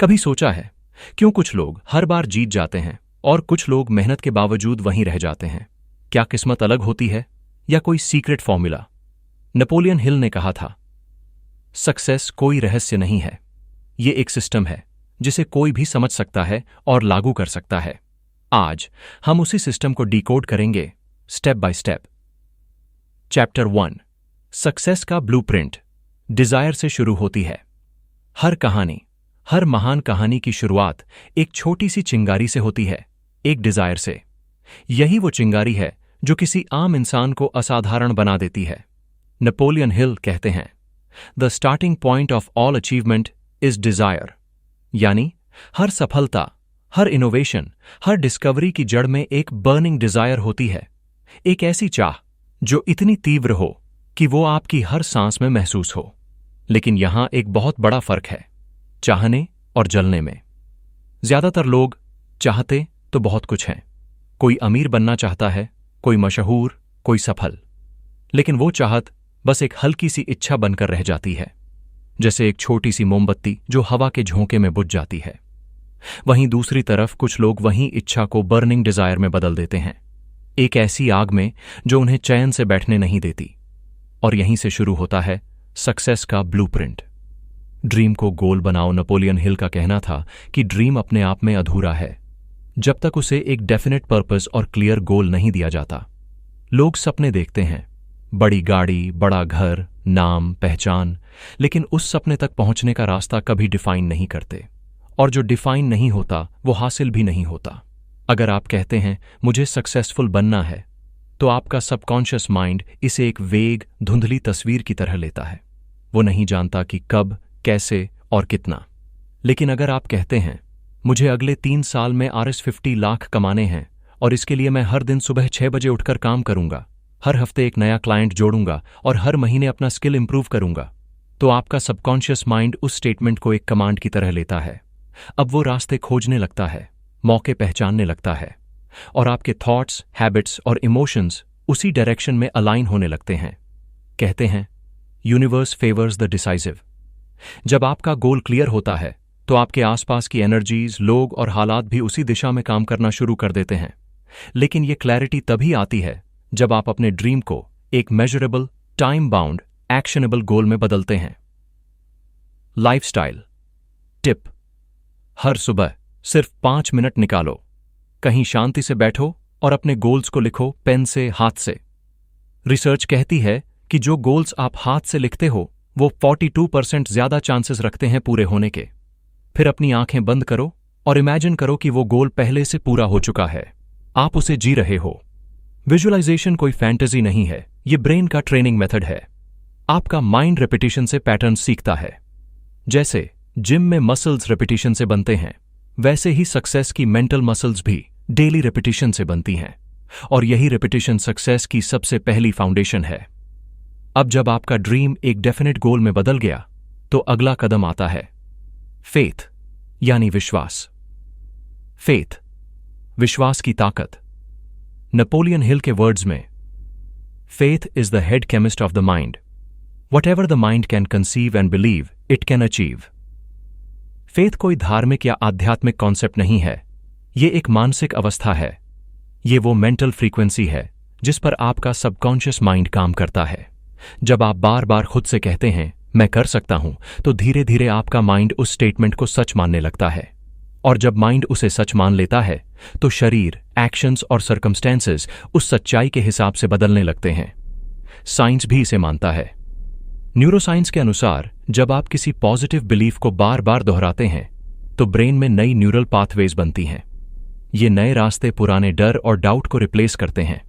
कभी सोचा है क्यों कुछ लोग हर बार जीत जाते हैं और कुछ लोग मेहनत के बावजूद वहीं रह जाते हैं? क्या किस्मत अलग होती है या कोई सीक्रेट फॉर्मूला? नेपोलियन हिल ने कहा था, सक्सेस कोई रहस्य नहीं है, ये एक सिस्टम है जिसे कोई भी समझ सकता है और लागू कर सकता है। आज हम उसी सिस्टम को डिकोड करेंगे, step by step. Chapter 1, success का ब्लूप्रिंट। डिजायर से शुरू होती है। हर कहानी, हर महान कहानी की शुरुआत एक छोटी सी चिंगारी से होती है, एक डिजायर से। यही वो चिंगारी है जो किसी आम इंसान को असाधारण बना देती है। नेपोलियन हिल कहते हैं, the starting point of all achievement is desire. यानी हर सफलता, हर इनोवेशन, हर डिस्कवरी की जड़ में एक बर्निंग डिजायर होती है। एक ऐसी चाह जो इतनी तीव्र हो कि वो आपकी हर सांस में महसूस हो। लेकिन यहां एक बहुत बड़ा फर्क है, चाहने और जलने में। ज्यादातर लोग चाहते तो बहुत कुछ हैं। कोई अमीर बनना चाहता है, कोई मशहूर, कोई सफल। लेकिन वो चाहत बस एक हल्की सी इच्छा बनकर रह जाती है, जैसे एक छोटी सी मोमबत्ती जो हवा के झोंके में बुझ जाती है। वहीं दूसरी तरफ कुछ लोग वहीं इच्छा को बर्निंग डिजायर में बदल देते हैं, एक ऐसी आग में जो उन्हें चैन से बैठने नहीं देती। और यहीं से शुरू होता है सक्सेस का ब्लूप्रिंट। ड्रीम को गोल बनाओ। नेपोलियन हिल का कहना था कि ड्रीम अपने आप में अधूरा है जब तक उसे एक डेफिनेट पर्पस और क्लियर गोल नहीं दिया जाता। लोग सपने देखते हैं, बड़ी गाड़ी, बड़ा घर, नाम, पहचान, लेकिन उस सपने तक पहुंचने का रास्ता कभी डिफाइन नहीं करते। और जो डिफाइन नहीं होता वो हासिल भी नहीं होता। अगर आप कहते हैं मुझे सक्सेसफुल बनना है, तो आपका सबकॉन्शियस माइंड इसे एक वेग, धुंधली तस्वीर की तरह लेता है। वो नहीं जानता कि कब, कैसे और कितना। लेकिन अगर आप कहते हैं मुझे अगले 3 साल में RS50 लाख कमाने हैं और इसके लिए मैं हर दिन सुबह 6 बजे उठकर काम करूंगा, हर हफ्ते एक नया क्लाइंट जोड़ूंगा और हर महीने अपना स्किल इंप्रूव करूंगा, तो आपका सबकॉन्शियस माइंड उस स्टेटमेंट को एक कमांड की तरह लेता है। अब वो रास्ते खोजने लगता है, मौके पहचानने लगता है, और आपके थॉट्स, हैबिट्स और इमोशंस उसी डायरेक्शन में अलाइन होने लगते हैं। कहते हैं यूनिवर्स फेवर्स द डिसाइसिव। जब आपका गोल क्लियर होता है तो आपके आसपास की एनर्जीज, लोग और हालात भी उसी दिशा में काम करना शुरू कर देते हैं। लेकिन ये क्लैरिटी तभी आती है जब आप अपने ड्रीम को एक मेजरेबल, टाइम बाउंड, एक्शनेबल गोल में बदलते हैं। Lifestyle tip. हर सुबह सिर्फ 5 मिनट निकालो, कहीं शांति से बैठो और अपने गोल्स को लिखो, पेन से, हाथ से। रिसर्च कहती है कि जो गोल्स आप हाथ से लिखते हो वो 42% ज्यादा चांसेस रखते हैं पूरे होने के। फिर अपनी आंखें बंद करो और इमेजिन करो कि वो गोल पहले से पूरा हो चुका है, आप उसे जी रहे हो। विजुअलाइजेशन कोई फैंटेसी नहीं है, ये ब्रेन का ट्रेनिंग मेथड है। आपका माइंड रेपिटेशन से पैटर्न सीखता है। जैसे जिम में मसल्स रेपिटेशन से बनते हैं, वैसे ही सक्सेस की मेंटल मसल्स भी डेली रेपिटेशन से बनती हैं। और यही रेपिटेशन सक्सेस की सबसे पहली फाउंडेशन है। अब जब आपका ड्रीम एक डेफिनेट गोल में बदल गया, तो अगला कदम आता है फेथ, यानी विश्वास। फेथ, विश्वास की ताकत। नेपोलियन हिल के वर्ड्स में, faith is the head chemist of the mind. What ever the mind can conceive and believe, it can achieve. Faith कोई धार्मिक या आध्यात्मिक कॉन्सेप्ट नहीं है, ये एक मानसिक अवस्था है। ये वो मेंटल फ्रीक्वेंसी है जिस पर आपका सबकॉन्शियस माइंड काम करता है। जब आप बार बार खुद से कहते हैं मैं कर सकता हूं, तो धीरे धीरे आपका माइंड उस स्टेटमेंट को सच मानने लगता है। और जब माइंड उसे सच मान लेता है, तो शरीर, एक्शंस और सर्कमस्टेंसेस उस सच्चाई के हिसाब से बदलने लगते हैं। साइंस भी इसे मानता है। न्यूरोसाइंस के अनुसार जब आप किसी पॉजिटिव बिलीफ को बार बार दोहराते हैं, तो ब्रेन में नई न्यूरल पाथवेज बनती हैं। ये नए रास्ते पुराने डर और डाउट को रिप्लेस करते हैं।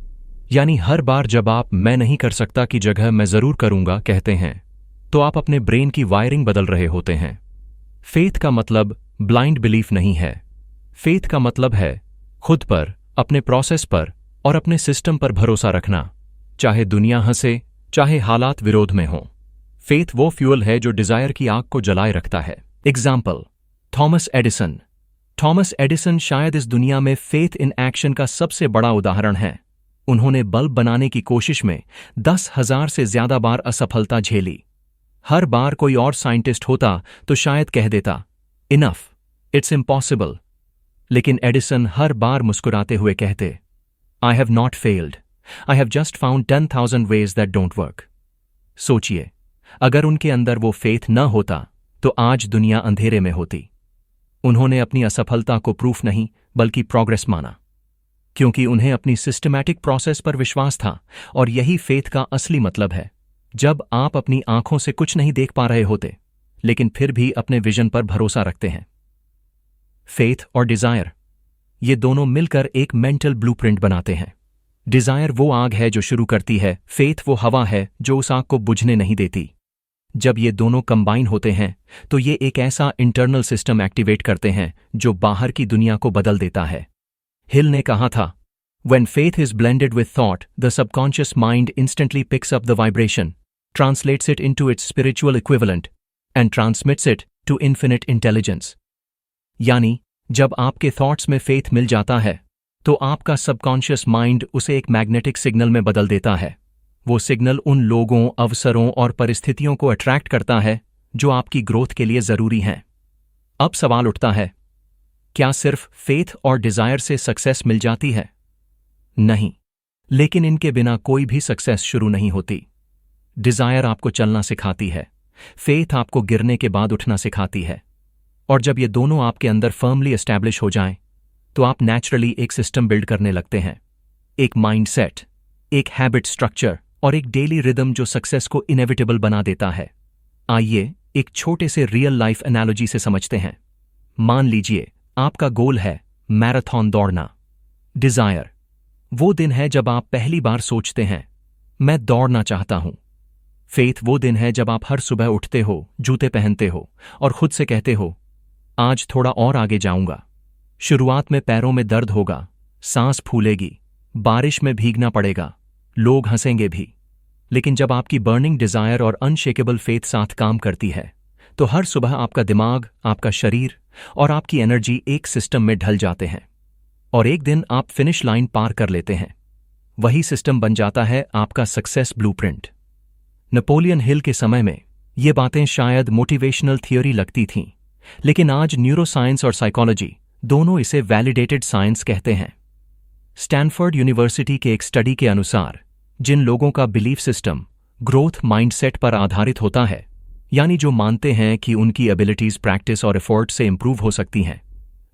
यानी हर बार जब आप मैं नहीं कर सकता की जगह मैं जरूर करूंगा कहते हैं, तो आप अपने ब्रेन की वायरिंग बदल रहे होते हैं। फेथ का मतलब ब्लाइंड बिलीफ नहीं है। फेथ का मतलब है खुद पर, अपने प्रोसेस पर और अपने सिस्टम पर भरोसा रखना, चाहे दुनिया हंसे, चाहे हालात विरोध में हों। फेथ वो फ्यूल है जो डिजायर की आग को जलाए रखता है। Example, Thomas Edison. Thomas Edison शायद इस दुनिया में फेथ इन एक्शन का सबसे बड़ा उदाहरण है। उन्होंने बल्ब बनाने की कोशिश में 10,000 से ज्यादा बार असफलता झेली। हर बार कोई और साइंटिस्ट होता तो शायद कह देता इनफ, इट्स इम्पॉसिबल। लेकिन एडिसन हर बार मुस्कुराते हुए कहते, I have not failed, I have just found 10,000 ways that don't work. सोचिए, अगर उनके अंदर वो फेथ न होता तो आज दुनिया अंधेरे में होती। उन्होंने अपनी असफलता को प्रूफ नहीं बल्कि प्रोग्रेस माना, क्योंकि उन्हें अपनी सिस्टमैटिक प्रोसेस पर विश्वास था। और यही फेथ का असली मतलब है। जब आप अपनी आंखों से कुछ नहीं देख पा रहे होते लेकिन फिर भी अपने विजन पर भरोसा रखते हैं। फेथ और डिजायर, ये दोनों मिलकर एक मेंटल ब्लूप्रिंट बनाते हैं। डिजायर वो आग है जो शुरू करती है, फेथ वो हवा है जो उस आग को बुझने नहीं देती। जब ये दोनों कंबाइन होते हैं तो ये एक ऐसा इंटरनल सिस्टम एक्टिवेट करते हैं जो बाहर की दुनिया को बदल देता है। हिल ने कहा था, When faith is blended with thought, the subconscious mind instantly picks up the vibration, translates it into its spiritual equivalent, and transmits it to infinite intelligence. यानी, जब आपके थॉट्स में फेथ मिल जाता है, तो आपका सबकॉन्शियस माइंड उसे एक मैग्नेटिक सिग्नल में बदल देता है। वो सिग्नल उन लोगों, अवसरों और परिस्थितियों को अट्रैक्ट करता है जो आपकी ग्रोथ के लिए जरूरी हैं। अब सवाल उठता है, क्या सिर्फ फेथ और डिजायर से सक्सेस मिल जाती है? नहीं, लेकिन इनके बिना कोई भी सक्सेस शुरू नहीं होती। डिजायर आपको चलना सिखाती है, फेथ आपको गिरने के बाद उठना सिखाती है। और जब ये दोनों आपके अंदर फर्मली एस्टैब्लिश हो जाएं, तो आप नेचुरली एक सिस्टम बिल्ड करने लगते हैं। एक माइंडसेट, एक हैबिट स्ट्रक्चर और एक डेली रिदम जो सक्सेस को इनेविटेबल बना देता है। आइए एक छोटे से रियल लाइफ एनालॉजी से समझते हैं। मान लीजिए आपका गोल है मैराथन दौड़ना। डिजायर वो दिन है जब आप पहली बार सोचते हैं, मैं दौड़ना चाहता हूं। फेथ वो दिन है जब आप हर सुबह उठते हो, जूते पहनते हो और खुद से कहते हो, आज थोड़ा और आगे जाऊंगा। शुरुआत में पैरों में दर्द होगा, सांस फूलेगी, बारिश में भीगना पड़ेगा, लोग हंसेंगे भी। लेकिन जब आपकी बर्निंग डिजायर और अनशेकेबल फेथ साथ काम करती है, तो हर सुबह आपका दिमाग, आपका शरीर और आपकी एनर्जी एक सिस्टम में ढल जाते हैं। और एक दिन आप फिनिश लाइन पार कर लेते हैं। वही सिस्टम बन जाता है आपका सक्सेस ब्लूप्रिंट। नेपोलियन हिल के समय में ये बातें शायद मोटिवेशनल थियोरी लगती थीं, लेकिन आज न्यूरोसाइंस और साइकोलॉजी दोनों इसे वैलिडेटेड साइंस कहते हैं। स्टैनफोर्ड यूनिवर्सिटी के एक स्टडी के अनुसार जिन लोगों का बिलीफ सिस्टम ग्रोथ माइंडसेट पर आधारित होता है, यानी जो मानते हैं कि उनकी एबिलिटीज प्रैक्टिस और एफर्ट से इंप्रूव हो सकती हैं,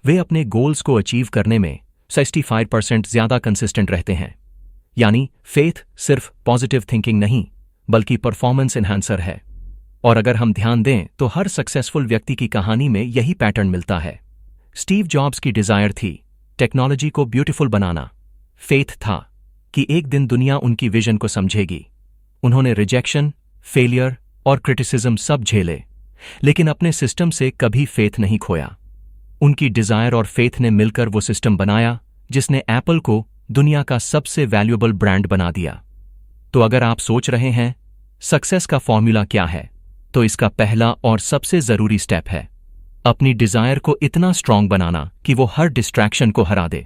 वे अपने गोल्स को अचीव करने में 65% ज्यादा कंसिस्टेंट रहते हैं। यानी फेथ सिर्फ पॉजिटिव थिंकिंग नहीं बल्कि परफॉर्मेंस एनहांसर है। और अगर हम ध्यान दें तो हर सक्सेसफुल व्यक्ति की कहानी में यही पैटर्न मिलता है। स्टीव जॉब्स की डिजायर थी टेक्नोलॉजी को ब्यूटीफुल बनाना। फेथ था कि एक दिन दुनिया उनकी विजन को समझेगी। उन्होंने रिजेक्शन, फेलियर और क्रिटिसिज्म सब झेले, लेकिन अपने सिस्टम से कभी फेथ नहीं खोया। उनकी डिजायर और फेथ ने मिलकर वो सिस्टम बनाया जिसने एप्पल को दुनिया का सबसे वैल्यूएबल ब्रांड बना दिया। तो अगर आप सोच रहे हैं सक्सेस का फॉर्मूला क्या है, तो इसका पहला और सबसे जरूरी स्टेप है अपनी डिजायर को इतना स्ट्रांग बनाना कि वो हर डिस्ट्रैक्शन को हरा दे,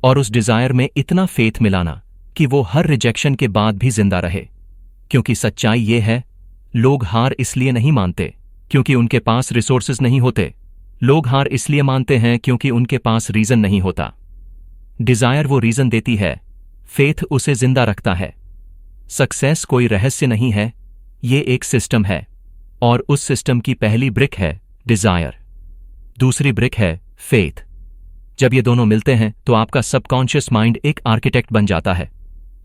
और उस डिजायर में इतना फेथ मिलाना कि वो हर रिजेक्शन के बाद भी जिंदा रहे। क्योंकि सच्चाई ये है, लोग हार इसलिए नहीं मानते क्योंकि उनके पास रिसोर्सेज नहीं होते। लोग हार इसलिए मानते हैं क्योंकि उनके पास रीजन नहीं होता। डिजायर वो रीजन देती है, फेथ उसे जिंदा रखता है। सक्सेस कोई रहस्य नहीं है, ये एक सिस्टम है, और उस सिस्टम की पहली ब्रिक है डिजायर, दूसरी ब्रिक है फेथ। जब ये दोनों मिलते हैं तो आपका सबकॉन्शियस माइंड एक आर्किटेक्ट बन जाता है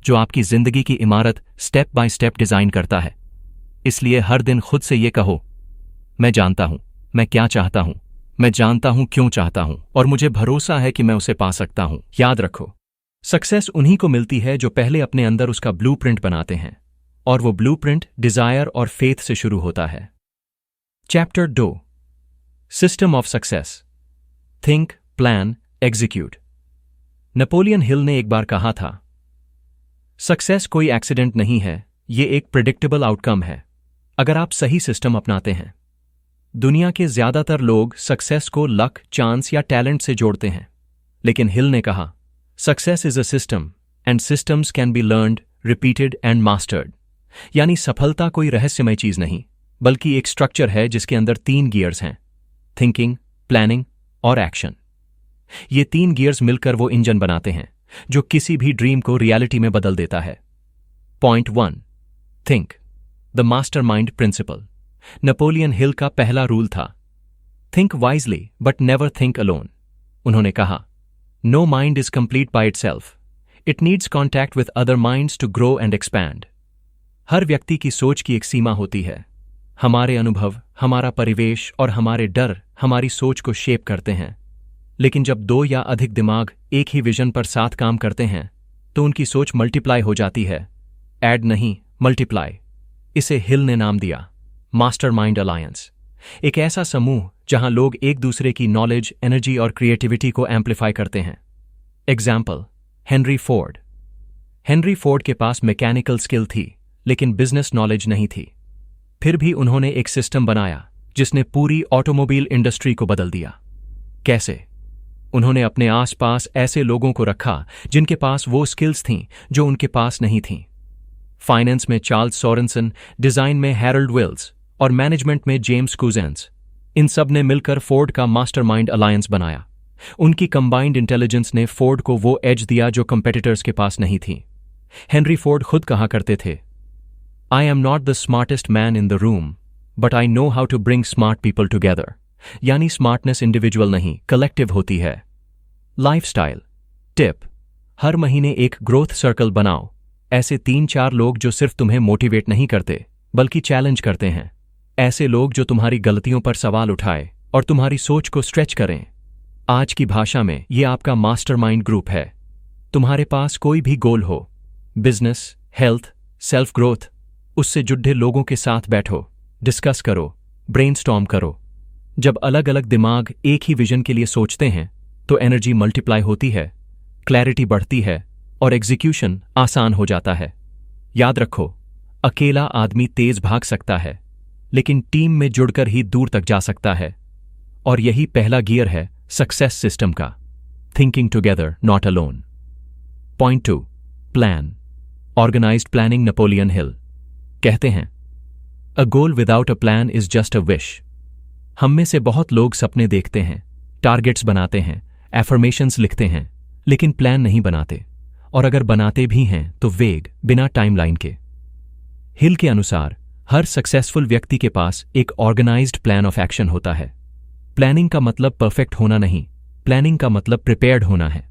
जो आपकी जिंदगी की इमारत स्टेप बाय स्टेप डिजाइन करता है। इसलिए हर दिन खुद से ये कहो, मैं जानता हूं मैं क्या चाहता हूं, मैं जानता हूं क्यों चाहता हूं, और मुझे भरोसा है कि मैं उसे पा सकता हूं। याद रखो, सक्सेस उन्हीं को मिलती है जो पहले अपने अंदर उसका ब्लूप्रिंट बनाते हैं, और वो ब्लूप्रिंट डिजायर और फेथ से शुरू होता है। Chapter 2, system of success, think, plan, execute. Napoleon Hill ने एक बार कहा था, सक्सेस कोई एक्सीडेंट नहीं है, ये एक प्रिडिक्टेबल आउटकम है अगर आप सही सिस्टम अपनाते हैं। दुनिया के ज्यादातर लोग सक्सेस को लक, चांस या टैलेंट से जोड़ते हैं, लेकिन हिल ने कहा, success is a system and systems can be learned, repeated and mastered. यानी सफलता कोई रहस्यमय चीज नहीं, बल्कि एक स्ट्रक्चर है जिसके अंदर 3 गियर्स हैं, थिंकिंग, प्लानिंग और एक्शन। ये 3 गियर्स मिलकर वो इंजन बनाते हैं जो किसी भी ड्रीम को रियलिटी में बदल देता है। Point 1, think, the mastermind principle. Napoleon Hill का पहला रूल था, think wisely but never think alone. उन्होंने कहा, no mind is complete by itself, it needs contact with other minds to grow and expand. हर व्यक्ति की सोच की एक सीमा होती है। हमारे अनुभव, हमारा परिवेश और हमारे डर हमारी सोच को शेप करते हैं। लेकिन जब 2 या अधिक दिमाग एक ही विजन पर साथ काम करते हैं तो उनकी सोच मल्टीप्लाई हो जाती है। ऐड नहीं, मल्टीप्लाई। इसे हिल ने नाम दिया मास्टरमाइंड अलायंस। एक ऐसा समूह जहां लोग एक दूसरे की नॉलेज, एनर्जी और क्रिएटिविटी को एम्पलीफाई करते हैं। Example, Henry Ford. Henry Ford के पास मैकेनिकल स्किल थी लेकिन बिजनेस नॉलेज नहीं थी। फिर भी उन्होंने एक सिस्टम बनाया जिसने पूरी ऑटोमोबाइल इंडस्ट्री को बदल दिया। कैसे? उन्होंने अपने आसपास ऐसे लोगों को रखा जिनके पास वो स्किल्स थीं जो उनके पास नहीं थीं। फाइनेंस में चार्ल्स सोरेनसन, डिजाइन में हैरोल्ड विल्स और मैनेजमेंट में जेम्स कुजेंस। इन सब ने मिलकर फोर्ड का मास्टरमाइंड अलायंस बनाया। उनकी कंबाइंड इंटेलिजेंस ने फोर्ड को वो एज दिया जो कंपेटिटर्स के पास नहीं थी। हेनरी फोर्ड खुद कहा करते थे, I am not the smartest man in the room but I know how to bring smart people together. यानी स्मार्टनेस इंडिविजुअल नहीं, कलेक्टिव होती है। लाइफस्टाइल टिप, हर महीने एक ग्रोथ सर्कल बनाओ। ऐसे 3-4 लोग जो सिर्फ तुम्हें मोटिवेट नहीं करते बल्कि चैलेंज करते हैं। ऐसे लोग जो तुम्हारी गलतियों पर सवाल उठाए और तुम्हारी सोच को स्ट्रेच करें। आज की भाषा में ये आपका मास्टरमाइंड ग्रुप है। तुम्हारे पास कोई भी गोल हो, बिजनेस, हेल्थ, सेल्फ ग्रोथ, उससे जुड़े लोगों के साथ बैठो, डिस्कस करो, ब्रेनस्टॉर्म करो। जब अलग अलग दिमाग एक ही विजन के लिए सोचते हैं तो एनर्जी मल्टीप्लाई होती है, क्लैरिटी बढ़ती है और एग्जीक्यूशन आसान हो जाता है। याद रखो, अकेला आदमी तेज भाग सकता है लेकिन टीम में जुड़कर ही दूर तक जा सकता है। और यही पहला गियर है सक्सेस सिस्टम का, thinking together not alone. Point 2, plan, organised planning. Napoleon Hill कहते हैं, a goal without a plan is just a wish. हम में से बहुत लोग सपने देखते हैं, टारगेट्स बनाते हैं, एफर्मेशंस लिखते हैं, लेकिन प्लान नहीं बनाते, और अगर बनाते भी हैं तो वेग, बिना टाइमलाइन के। हिल के अनुसार हर सक्सेसफुल व्यक्ति के पास एक ऑर्गेनाइज्ड प्लान ऑफ एक्शन होता है। प्लानिंग का मतलब परफेक्ट होना नहीं, प्लानिंग का मतलब प्रिपेयर्ड होना है।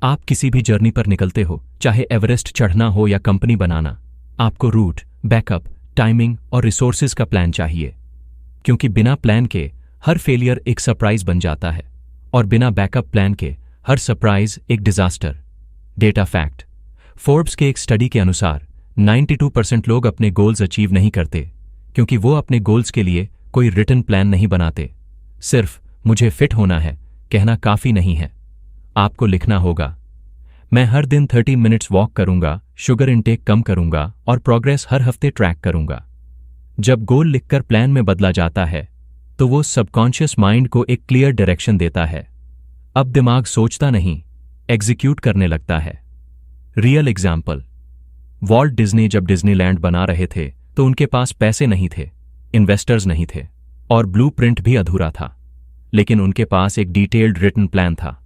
आप किसी भी जर्नी पर निकलते हो, चाहे एवरेस्ट चढ़ना हो या कंपनी बनाना, आपको रूट, बैकअप, टाइमिंग और रिसोर्सेज का प्लान चाहिए। क्योंकि बिना प्लान के हर फेलियर एक सरप्राइज बन जाता है और बिना बैकअप प्लान के हर सरप्राइज एक डिजास्टर। डेटा फैक्ट, फोर्ब्स के एक स्टडी के अनुसार 92% लोग अपने गोल्स अचीव नहीं करते क्योंकि वो अपने गोल्स के लिए कोई रिटन प्लान नहीं बनाते। सिर्फ मुझे फिट होना है कहना काफी नहीं है, आपको लिखना होगा, मैं हर दिन 30 मिनट्स वॉक करूंगा, शुगर इनटेक कम करूंगा और प्रोग्रेस हर हफ्ते ट्रैक करूंगा। जब गोल लिखकर प्लान में बदला जाता है तो वो सबकॉन्शियस माइंड को एक क्लियर डायरेक्शन देता है। अब दिमाग सोचता नहीं, एग्जीक्यूट करने लगता है। रियल एग्जाम्पल, वॉल्ट डिज्नी जब डिज्नीलैंड बना रहे थे तो उनके पास पैसे नहीं थे, इन्वेस्टर्स नहीं थे और ब्लूप्रिंट भी अधूरा था, लेकिन उनके पास एक डिटेल्ड रिटन प्लान था।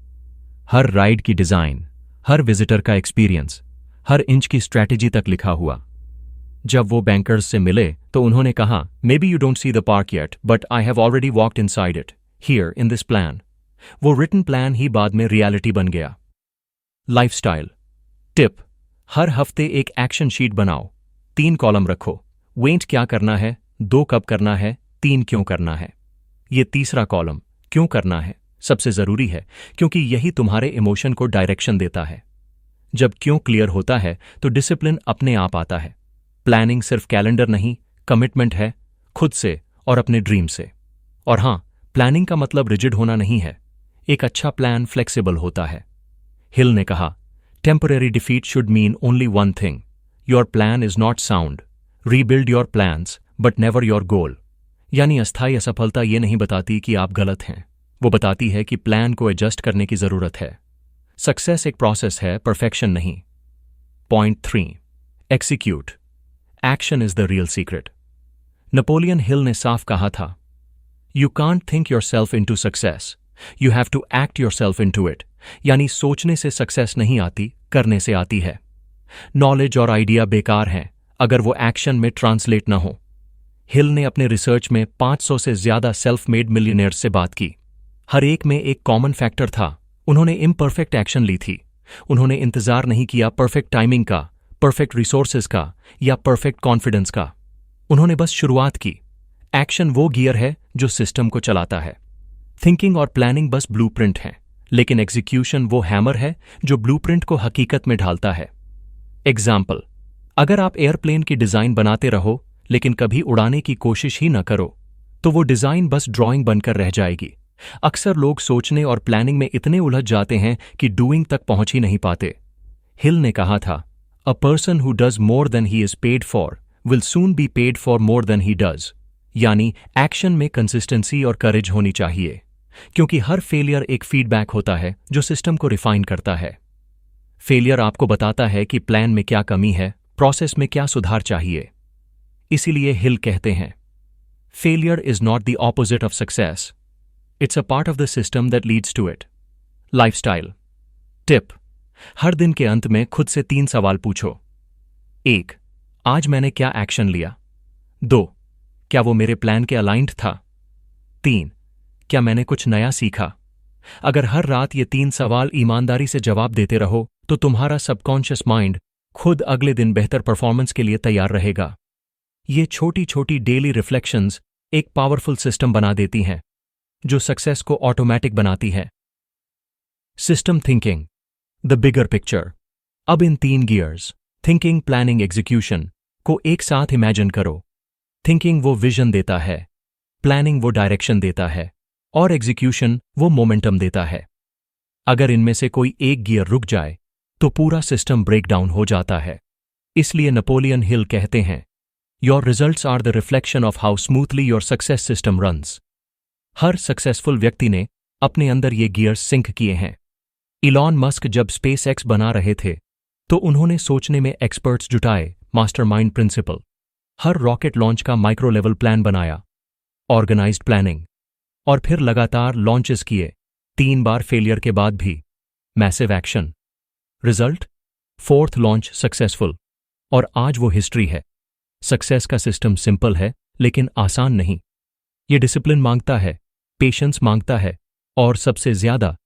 हर राइड की डिजाइन, हर विजिटर का एक्सपीरियंस, हर इंच की स्ट्रैटेजी तक लिखा हुआ। जब वो बैंकर्स से मिले तो उन्होंने कहा, may be you don't see the park yet but I have already walked inside it, here in this plan. वो रिटन प्लान ही बाद में रियलिटी बन गया। लाइफस्टाइल टिप, हर हफ्ते एक एक्शन शीट बनाओ। 3 कॉलम रखो, वेंट क्या करना है, 2 कब करना है, 3 क्यों करना है। ये तीसरा कॉलम क्यों करना है सबसे जरूरी है क्योंकि यही तुम्हारे इमोशन को डायरेक्शन देता है। जब क्यों क्लियर होता है तो डिसिप्लिन अपने आप आता है। प्लानिंग सिर्फ कैलेंडर नहीं, कमिटमेंट है खुद से और अपने ड्रीम से। और हां, प्लानिंग का मतलब रिजिड होना नहीं है, एक अच्छा प्लान फ्लेक्सिबल होता है। हिल ने कहा, temporary defeat should mean only one thing, your plan is not sound, rebuild your plans but never your goal. यानी अस्थायी असफलता ये नहीं बताती कि आप गलत हैं, वो बताती है कि प्लान को एडजस्ट करने की जरूरत है। सक्सेस एक प्रोसेस है, परफेक्शन नहीं। Point 3, execute, action is the real secret. Napoleon Hill ने साफ कहा था, you can't think yourself into success, you have to act yourself into it, यानी सोचने से सक्सेस नहीं आती, करने से आती है। नॉलेज और आइडिया बेकार हैं अगर वो एक्शन में ट्रांसलेट ना हो। हिल ने अपने रिसर्च में 500 से ज्यादा सेल्फ मेड मिलियनेयर्स से बात की। हर एक में एक कॉमन फैक्टर था, उन्होंने इम्परफेक्ट एक्शन ली थी। उन्होंने इंतजार नहीं किया परफेक्ट टाइमिंग का, परफेक्ट रिसोर्सेज का या परफेक्ट कॉन्फिडेंस का। उन्होंने बस शुरुआत की। एक्शन वो गियर है जो सिस्टम को चलाता है। थिंकिंग और प्लानिंग बस ब्लूप्रिंट हैं, लेकिन एग्जीक्यूशन वो हैमर है जो ब्लूप्रिंट को हकीकत में ढालता है। एग्जाम्पल, अगर आप एयरप्लेन की डिजाइन बनाते रहो लेकिन कभी उड़ाने की कोशिश ही न करो तो वो डिजाइन बस ड्राइंग बनकर रह जाएगी। अक्सर लोग सोचने और प्लानिंग में इतने उलझ जाते हैं कि डूइंग तक पहुंच ही नहीं पाते। हिल ने कहा था, a person who does more than he is paid for will soon be paid for more than he does. यानी एक्शन में कंसिस्टेंसी और करेज होनी चाहिए, क्योंकि हर फेलियर एक फीडबैक होता है जो सिस्टम को रिफाइन करता है। फेलियर आपको बताता है कि प्लान में क्या कमी है, प्रोसेस में क्या सुधार चाहिए। इसीलिए हिल कहते हैं, failure is not the opposite of success, it's a part of the system that leads to it. Lifestyle tip, हर दिन के अंत में खुद से 3 सवाल पूछो। 1, आज मैंने क्या एक्शन लिया? 2, क्या वो मेरे प्लान के अलाइंड था? 3, क्या मैंने कुछ नया सीखा? अगर हर रात ये 3 सवाल ईमानदारी से जवाब देते रहो तो तुम्हारा सबकॉन्शियस माइंड खुद अगले दिन बेहतर परफॉर्मेंस के लिए तैयार रहेगा। ये छोटी छोटी डेली रिफ्लेक्शंस एक पावरफुल सिस्टम बना देती हैं जो सक्सेस को ऑटोमेटिक बनाती है। System thinking, the bigger picture. अब इन 3 गियर्स, थिंकिंग, प्लानिंग, एग्जीक्यूशन को एक साथ इमेजिन करो। थिंकिंग वो विजन देता है, प्लानिंग वो डायरेक्शन देता है और एग्जीक्यूशन वो मोमेंटम देता है। अगर इनमें से कोई एक गियर रुक जाए तो पूरा सिस्टम ब्रेकडाउन हो जाता है। इसलिए नेपोलियन हिल कहते हैं, your results are the reflection of how smoothly your success system runs. हर सक्सेसफुल व्यक्ति ने अपने अंदर ये गियर्स सिंक किए हैं। इलॉन मस्क जब स्पेस एक्स बना रहे थे तो उन्होंने सोचने में एक्सपर्ट्स जुटाए, मास्टरमाइंड प्रिंसिपल। हर रॉकेट लॉन्च का माइक्रो लेवल प्लान बनाया, ऑर्गेनाइज्ड प्लानिंग, और फिर लगातार लॉन्चेस किए, 3 बार फेलियर के बाद भी massive action. Result, 4th launch successful, और आज वो हिस्ट्री है। सक्सेस का सिस्टम सिंपल है लेकिन आसान नहीं। ये डिसिप्लिन मांगता है, पेशेंस मांगता है और सबसे ज्यादा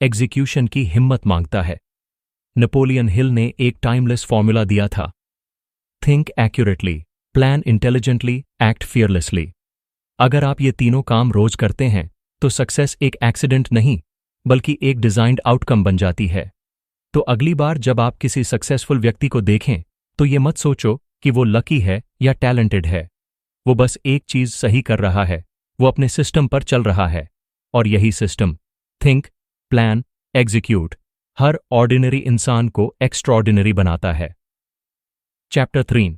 एग्जीक्यूशन की हिम्मत मांगता है। नेपोलियन हिल ने एक टाइमलेस फॉर्मूला दिया था, think accurately, plan intelligently, act fearlessly. अगर आप ये तीनों काम रोज करते हैं तो सक्सेस एक एक्सीडेंट नहीं बल्कि एक डिजाइन्ड आउटकम बन जाती है। तो अगली बार जब आप किसी सक्सेसफुल व्यक्ति को देखें तो ये मत सोचो कि वो लकी है या टैलेंटेड है। वो बस एक चीज सही कर रहा है, वो अपने सिस्टम पर चल रहा है, और यही सिस्टम, थिंक, प्लान, एग्जीक्यूट, हर ऑर्डिनरी इंसान को एक्स्ट्राऑर्डिनरी बनाता है। Chapter 3,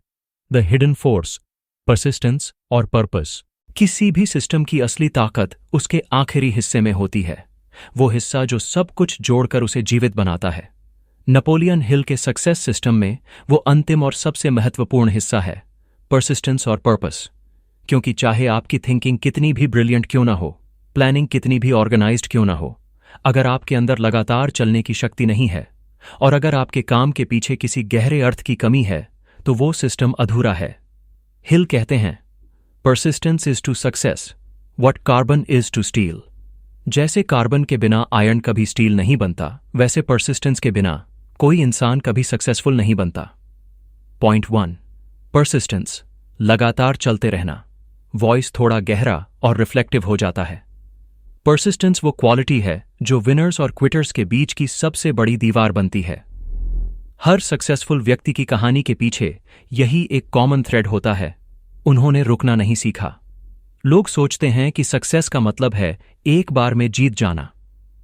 the hidden force, persistence और पर्पस। किसी भी सिस्टम की असली ताकत उसके आखिरी हिस्से में होती है, वो हिस्सा जो सब कुछ जोड़कर उसे जीवित बनाता है। नेपोलियन हिल के सक्सेस सिस्टम में वो अंतिम और सबसे महत्वपूर्ण हिस्सा है, परसिस्टेंस और पर्पस। क्योंकि चाहे आपकी थिंकिंग कितनी भी ब्रिलियंट क्यों ना हो, प्लानिंग कितनी भी ऑर्गेनाइज्ड क्यों ना हो, अगर आपके अंदर लगातार चलने की शक्ति नहीं है और अगर आपके काम के पीछे किसी गहरे अर्थ की कमी है तो वो सिस्टम अधूरा है। हिल कहते हैं, persistence is to success what carbon is to steel. जैसे कार्बन के बिना आयरन कभी स्टील नहीं बनता, वैसे परसिस्टेंस के बिना कोई इंसान कभी सक्सेसफुल नहीं बनता। पॉइंट 1, परसिस्टेंस, लगातार चलते रहना। वॉइस थोड़ा गहरा और रिफ्लेक्टिव हो जाता है। परसिस्टेंस वो क्वालिटी है जो विनर्स और क्विटर्स के बीच की सबसे बड़ी दीवार बनती है। हर सक्सेसफुल व्यक्ति की कहानी के पीछे यही एक कॉमन थ्रेड होता है, उन्होंने रुकना नहीं सीखा। लोग सोचते हैं कि सक्सेस का मतलब है एक बार में जीत जाना,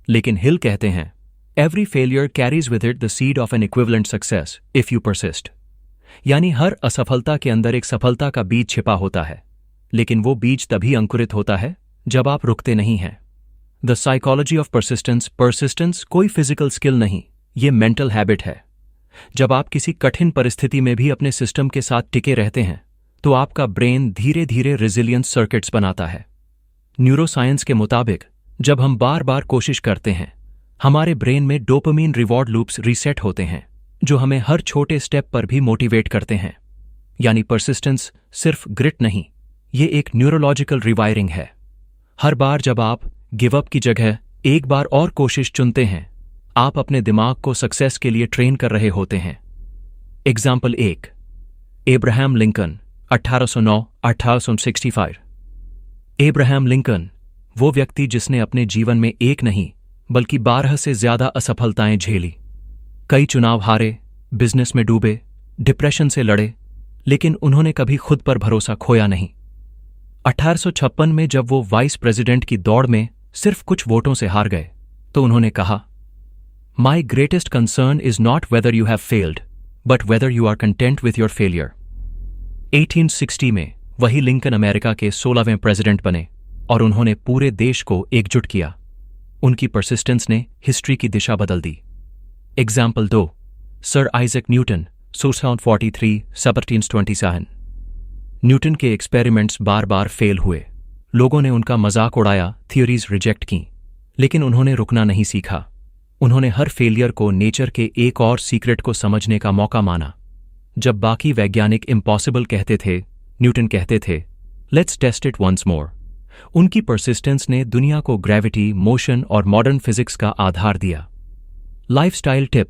लेकिन हिल कहते हैं, every failure carries with it the seed of N equivalent success if you persist. यानी हर असफलता के अंदर एक सफलता का बीज छिपा होता है, लेकिन वो बीज तभी अंकुरित होता है जब आप रुकते नहीं हैं। The psychology of persistence, persistence कोई फिजिकल स्किल नहीं, ये मेंटल हैबिट है। जब आप किसी कठिन परिस्थिति में भी अपने सिस्टम के साथ टिके रहते हैं तो आपका ब्रेन धीरे धीरे रेजिलियंस सर्किट्स बनाता है। न्यूरोसाइंस के मुताबिक जब हम बार बार कोशिश करते हैं, हमारे ब्रेन में डोपामीन रिवॉर्ड लूप्स रीसेट होते हैं, जो हमें हर छोटे स्टेप पर भी मोटिवेट करते हैं। यानी परसिस्टेंस सिर्फ ग्रिट नहीं, ये एक न्यूरोलॉजिकल रिवायरिंग है। हर बार जब आप गिव अप की जगह एक बार और कोशिश चुनते हैं, आप अपने दिमाग को सक्सेस के लिए ट्रेन कर रहे होते हैं। Example 1, Abraham Lincoln 1809-1865। Abraham Lincoln वो व्यक्ति जिसने अपने जीवन में एक नहीं बल्कि 12 से ज्यादा असफलताएं झेली। कई चुनाव हारे, बिजनेस में डूबे, डिप्रेशन से लड़े, लेकिन उन्होंने कभी खुद पर भरोसा खोया नहीं। 1856 में जब वो वाइस प्रेसिडेंट की दौड़ में सिर्फ कुछ वोटों से हार गए, तो उन्होंने कहा, my greatest concern is not whether you have failed but whether you are content with your failure. 1860 में वही लिंकन अमेरिका के 16वें प्रेसिडेंट बने और उन्होंने पूरे देश को एकजुट किया। उनकी परसिस्टेंस ने हिस्ट्री की दिशा बदल दी। Example 2, sir Isaac Newton 1643-1727। Newton के एक्सपेरिमेंट्स बार बार फेल हुए, लोगों ने उनका मजाक उड़ाया, थियोरीज रिजेक्ट की, लेकिन उन्होंने रुकना नहीं सीखा। उन्होंने हर फेलियर को नेचर के एक और सीक्रेट को समझने का मौका माना। जब बाकी वैज्ञानिक इम्पॉसिबल कहते थे, न्यूटन कहते थे, let's test it once more. उनकी परसिस्टेंस ने दुनिया को ग्रेविटी, मोशन और मॉडर्न फिजिक्स का आधार दिया। लाइफस्टाइल टिप,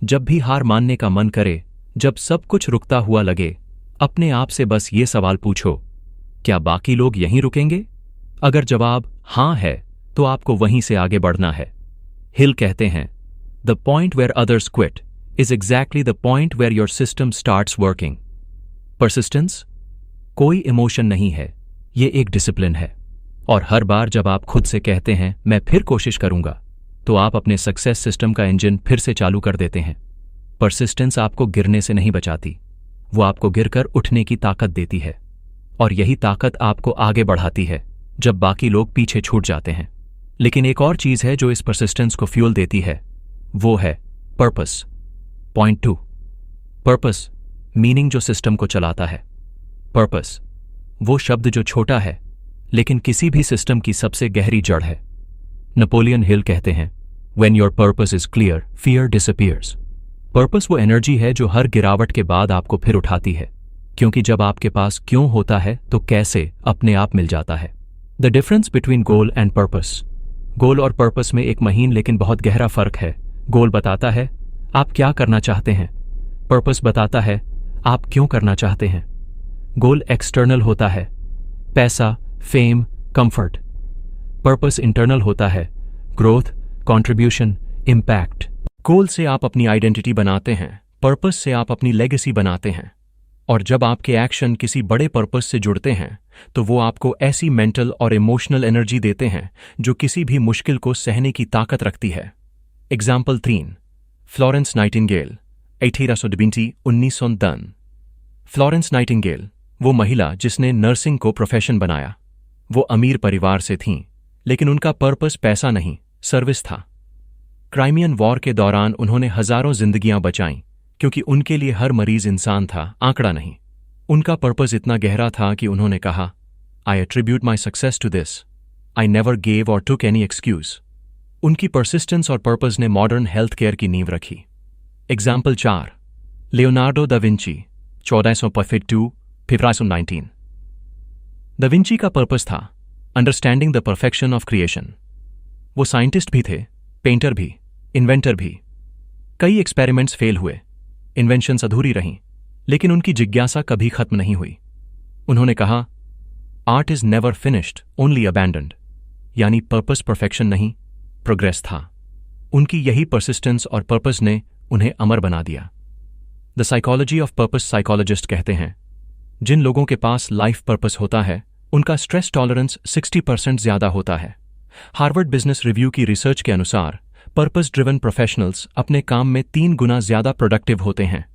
जब भी हार मानने का मन करे, जब सब कुछ रुकता हुआ लगे, अपने आप से बस ये सवाल पूछो, क्या बाकी लोग यहीं रुकेंगे? अगर जवाब हां है, तो आपको वहीं से आगे बढ़ना है। हिल कहते हैं, the point where others quit is exactly the point where your system starts working. Persistence कोई इमोशन नहीं है, ये एक डिसिप्लिन है। और हर बार जब आप खुद से कहते हैं, मैं फिर कोशिश करूंगा, तो आप अपने सक्सेस सिस्टम का इंजन फिर से चालू कर देते हैं। परसिस्टेंस आपको गिरने से नहीं बचाती, वो आपको गिरकर उठने की ताकत देती है। और यही ताकत आपको आगे बढ़ाती है जब बाकी लोग पीछे छूट जाते हैं। लेकिन एक और चीज है जो इस परसिस्टेंस को फ्यूल देती है, वो है पर्पस। पॉइंट 2, पर्पस मीनिंग जो सिस्टम को चलाता है। पर्पस वो शब्द जो छोटा है, लेकिन किसी भी सिस्टम की सबसे गहरी जड़ है। नेपोलियन हिल कहते हैं, When your purpose is clear, fear disappears. Purpose वो एनर्जी है जो हर गिरावट के बाद आपको फिर उठाती है, क्योंकि जब आपके पास क्यों होता है तो कैसे अपने आप मिल जाता है। The difference between goal and purpose. Goal और पर्पस में एक महीन लेकिन बहुत गहरा फर्क है। गोल बताता है आप क्या करना चाहते हैं, पर्पस बताता है आप क्यों करना चाहते हैं। गोल एक्सटर्नल होता है, पैसा, फेम, कंफर्ट। पर्पस इंटरनल होता है, ग्रोथ, कंट्रीब्यूशन, इम्पैक्ट। गोल से आप अपनी आइडेंटिटी बनाते हैं, पर्पस से आप अपनी लेगेसी बनाते हैं। और जब आपके एक्शन किसी बड़े पर्पस से जुड़ते हैं, तो वो आपको ऐसी मेंटल और इमोशनल एनर्जी देते हैं जो किसी भी मुश्किल को सहने की ताकत रखती है। Example 3, Florence Nightingale 1820-1910। Florence Nightingale वो महिला जिसने नर्सिंग को प्रोफेशन बनाया। वो अमीर परिवार से थीं, लेकिन उनका पर्पस पैसा नहीं, सर्विस था। क्राइमियन वॉर के दौरान उन्होंने हजारों जिंदगियां बचाईं, क्योंकि उनके लिए हर मरीज इंसान था, आंकड़ा नहीं। उनका पर्पस इतना गहरा था कि उन्होंने कहा, I attribute my success to this, I never gave or took any excuse. उनकी परसिस्टेंस और पर्पस ने मॉडर्न हेल्थ केयर की नींव रखी। Example 4, Leonardo da Vinci 1452-1519। Da Vinci का पर्पस था understanding the perfection of creation. वो साइंटिस्ट भी थे, पेंटर भी, इन्वेंटर भी। कई एक्सपेरिमेंट्स फेल हुए, इन्वेंशंस अधूरी रहीं, लेकिन उनकी जिज्ञासा कभी खत्म नहीं हुई। उन्होंने कहा, art is never finished, only abandoned. यानी पर्पस परफेक्शन नहीं, प्रोग्रेस था। उनकी यही परसिस्टेंस और पर्पस ने उन्हें अमर बना दिया। The psychology of purpose psychologist कहते हैं, जिन लोगों के पास लाइफ पर्पस होता है, उनका स्ट्रेस टॉलरेंस 60% ज्यादा होता है। हार्वर्ड बिजनेस रिव्यू की रिसर्च के अनुसार पर्पस ड्रिवन प्रोफेशनल्स अपने काम में 3 गुना ज्यादा प्रोडक्टिव होते हैं,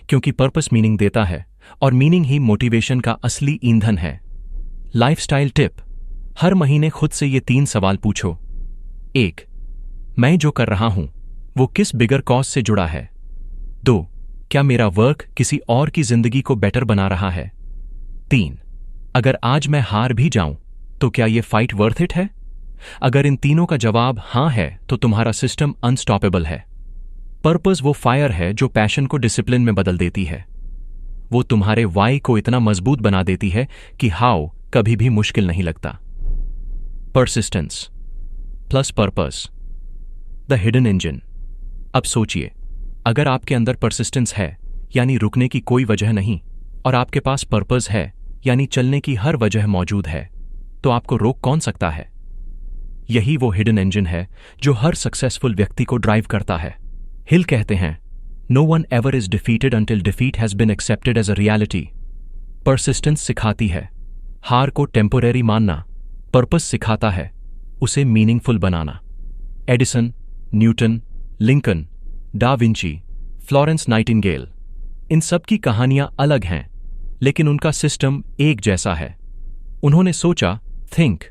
क्योंकि पर्पस मीनिंग देता है और मीनिंग ही मोटिवेशन का असली ईंधन है। लाइफस्टाइल टिप, हर महीने खुद से ये 3 सवाल पूछो। 1, मैं जो कर रहा हूं वो किस बिगर कॉज से जुड़ा है। 2, क्या मेरा वर्क किसी और की जिंदगी को बेटर बना रहा है। 3, अगर आज मैं हार भी जाऊं तो क्या ये फाइट वर्थ इट है। अगर इन तीनों का जवाब हां है तो तुम्हारा सिस्टम अनस्टॉपेबल है। पर्पस वो फायर है जो पैशन को डिसिप्लिन में बदल देती है। वो तुम्हारे वाई को इतना मजबूत बना देती है कि हाउ कभी भी मुश्किल नहीं लगता। Persistence plus purpose, the hidden engine. अब सोचिए, अगर आपके अंदर परसिस्टेंस है यानी रुकने की कोई वजह नहीं, और आपके पास पर्पस है यानी चलने की हर वजह मौजूद है, तो आपको रोक कौन सकता है? यही वो हिडन इंजन है जो हर सक्सेसफुल व्यक्ति को ड्राइव करता है। हिल कहते हैं, no one ever is defeated until defeat has been accepted as a reality. Persistence सिखाती है हार को टेम्पोरेरी मानना, पर्पस सिखाता है उसे मीनिंगफुल बनाना। Edison, Newton, Lincoln, da Vinci, Florence Nightingale, इन सब की कहानियां अलग हैं, लेकिन उनका सिस्टम एक जैसा है। उन्होंने सोचा, थिंक,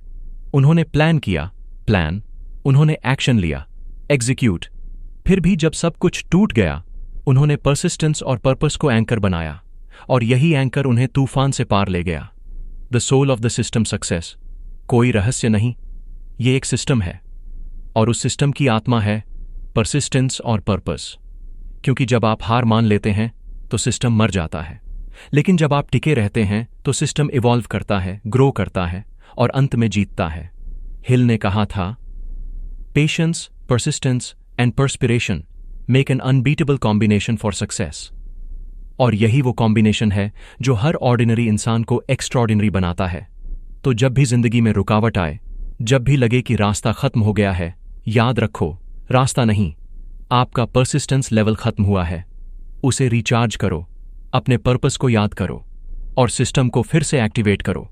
उन्होंने प्लान किया, प्लान, उन्होंने एक्शन लिया, एग्जीक्यूट। फिर भी जब सब कुछ टूट गया, उन्होंने परसिस्टेंस और पर्पस को एंकर बनाया, और यही एंकर उन्हें तूफान से पार ले गया। The soul of the system success. कोई रहस्य नहीं, ये एक सिस्टम है, और उस सिस्टम की आत्मा है परसिस्टेंस और पर्पस। क्योंकि जब आप हार मान लेते हैं तो सिस्टम मर जाता है, लेकिन जब आप टिके रहते हैं तो सिस्टम इवॉल्व करता है, ग्रो करता है, और अंत में जीतता है। हिल ने कहा था, patience, persistence and perspiration make an unbeatable combination for success. और यही वो कॉम्बिनेशन है जो हर ऑर्डिनरी इंसान को एक्स्ट्रॉर्डिनरी बनाता है। तो जब भी जिंदगी में रुकावट आए, जब भी लगे कि रास्ता खत्म हो गया है, याद रखो, रास्ता नहीं, आपका परसिस्टेंस लेवल खत्म हुआ है। उसे रिचार्ज करो, अपने पर्पस को याद करो, और सिस्टम को फिर से एक्टिवेट करो।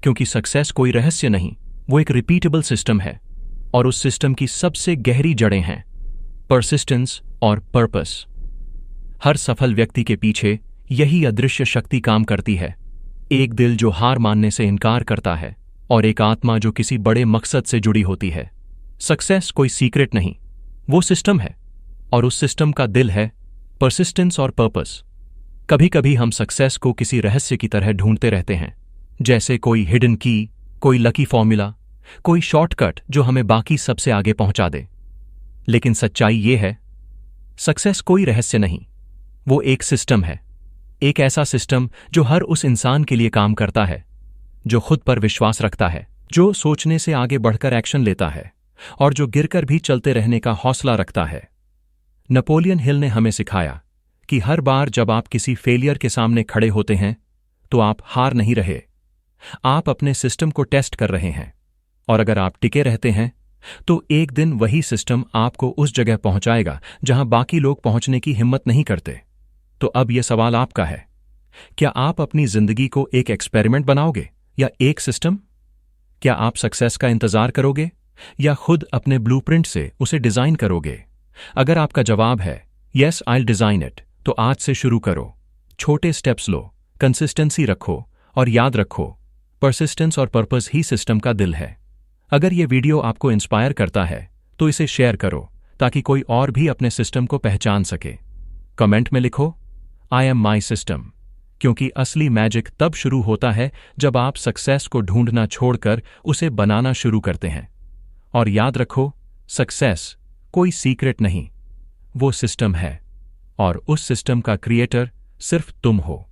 क्योंकि सक्सेस कोई रहस्य नहीं, वो एक रिपीटेबल सिस्टम है, और उस सिस्टम की सबसे गहरी जड़ें हैं परसिस्टेंस और पर्पस। हर सफल व्यक्ति के पीछे यही अदृश्य शक्ति काम करती है। एक दिल जो हार मानने से इनकार करता है, और एक आत्मा जो किसी बड़े मकसद से जुड़ी होती है। सक्सेस कोई सीक्रेट नहीं, वो सिस्टम है, और उस सिस्टम का दिल है परसिस्टेंस और पर्पस। कभी कभी हम सक्सेस को किसी रहस्य की तरह ढूंढते रहते हैं, जैसे कोई हिडन की, कोई लकी फॉर्मूला, कोई शॉर्टकट जो हमें बाकी सबसे आगे पहुंचा दे। लेकिन सच्चाई ये है, सक्सेस कोई रहस्य नहीं, वो एक सिस्टम है। एक ऐसा सिस्टम जो हर उस इंसान के लिए काम करता है जो खुद पर विश्वास रखता है, जो सोचने से आगे बढ़कर एक्शन लेता है, और जो गिरकर भी चलते रहने का हौसला रखता है। नेपोलियन हिल ने हमें सिखाया कि हर बार जब आप किसी फेलियर के सामने खड़े होते हैं तो आप हार नहीं रहे, आप अपने सिस्टम को टेस्ट कर रहे हैं। और अगर आप टिके रहते हैं तो एक दिन वही सिस्टम आपको उस जगह पहुंचाएगा जहां बाकी लोग पहुंचने की हिम्मत नहीं करते। तो अब यह सवाल आपका है, क्या आप अपनी जिंदगी को एक एक्सपेरिमेंट बनाओगे या एक सिस्टम? क्या आप सक्सेस का इंतजार करोगे या खुद अपने ब्लूप्रिंट से उसे डिजाइन करोगे? अगर आपका जवाब है yes, I will design it, तो आज से शुरू करो। छोटे स्टेप्स लो, कंसिस्टेंसी रखो, और याद रखो, परसिस्टेंस और पर्पस ही सिस्टम का दिल है। अगर यह वीडियो आपको इंस्पायर करता है तो इसे शेयर करो, ताकि कोई और भी अपने सिस्टम को पहचान सके। कमेंट में लिखो, आई एम माई सिस्टम, क्योंकि असली मैजिक तब शुरू होता है जब आप सक्सेस को ढूंढना छोड़कर उसे बनाना शुरू करते हैं। और याद रखो, सक्सेस कोई सीक्रेट नहीं, वो सिस्टम है, और उस सिस्टम का क्रिएटर सिर्फ तुम हो।